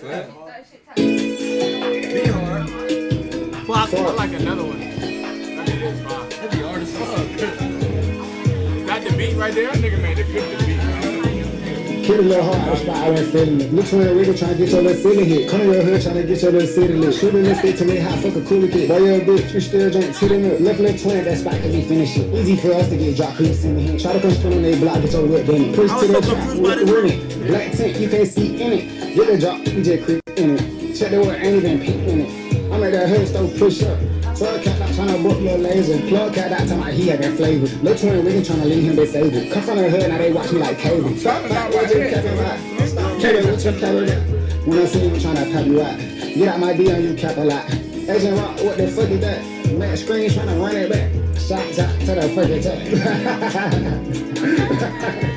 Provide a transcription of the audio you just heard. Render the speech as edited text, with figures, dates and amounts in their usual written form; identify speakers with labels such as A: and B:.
A: Be hard.
B: Well, I like another one. That'd be this fine.
A: That'd be hard as fuck.
B: Got the beat right there. That nigga made a good beat.
C: Hit a little hard, that's why I went feeling it. Look to a wiggle trying to get your little city hit. Come to your hood trying to get your little city lit. Shoot a little stick to me, how fuck a coolie kid. Boy, you're a bitch, you still drink titty milk. Left little twin, that spot can be finished. Easy for us to get drop creeps in the hand. Try to come spin on their block, get your whip in it. Push to the trap with the winning. Black tent, you can't see in it. Get the drop, you just creep in it. Check the word, ain't even peep in it. I'm at that hood stove push up. Try cat out trying to book little Lazer. Plug cat out talking about he had that flavor. Little twin really trying to leave him disabled. Come from the hood, now they watch me like cable. Stop watching Kevin Rock. Kevin, what's your calorie? When I see you trying to pop you out. Get out my D on you, cap a lot. Agent Rock, what the fuck is that? Man, screen trying to run it back. Shots out to the fucking tag.